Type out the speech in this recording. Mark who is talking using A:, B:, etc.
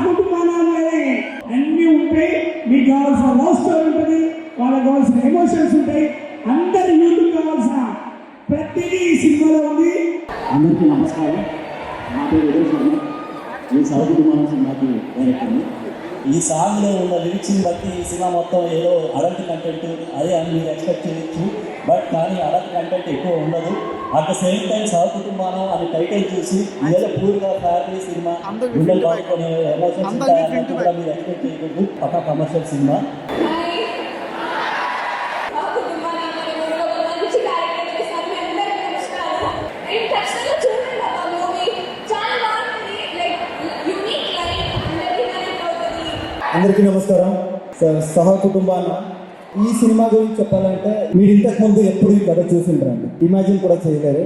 A: కుటుంబాన్ని అన్నీ ఉంటాయి. మీకు కావాల్సిన లవ్ స్టోరీ ఉంటుంది, వాళ్ళకి కావాల్సిన ఎమోషన్స్ ఉంటాయి. అందరి యూట్యూబ్ కావాల్సిన ప్రతిదీ ఈ సినిమాలో ఉంది.
B: అందరికీ నమస్కారం. నా పేరు ఉదయ్ శర్మ. ఈ సహకుటుంబం సినిమాకి డైరెక్టర్ని. ఈ సాంగ్లో ఉన్న లిరిక్స్ని బట్టి ఈ సినిమా మొత్తం ఏదో అడల్ట్ కంటెంట్ అదే అని మీరు ఎక్స్పెక్ట్ చేయొచ్చు. బట్ కానీ అడల్ట్ కంటెంట్ ఎక్కువ ఉండదు. అట్ ద సేమ్ టైం సహకుటుంబానం అని టైటిల్ చూసి ఏదో పూర్గా ఫ్యామిలీ సినిమా గుండెలు పాడుకునే ఎమోషన్స్ ఉంటాయన్నట్టు కూడా మీరు ఎక్స్పెక్ట్ చేయకూడదు. పక్కా కమర్షియల్ సినిమా.
C: అందరికీ నమస్కారం. సహకుటుంబాన ఈ సినిమా గురించి చెప్పాలంటే మీరు ఇంతకుముందు ఎప్పుడు ఈ కథ చూసింటారండి, ఇమాజిన్ కూడా చేయలేరు.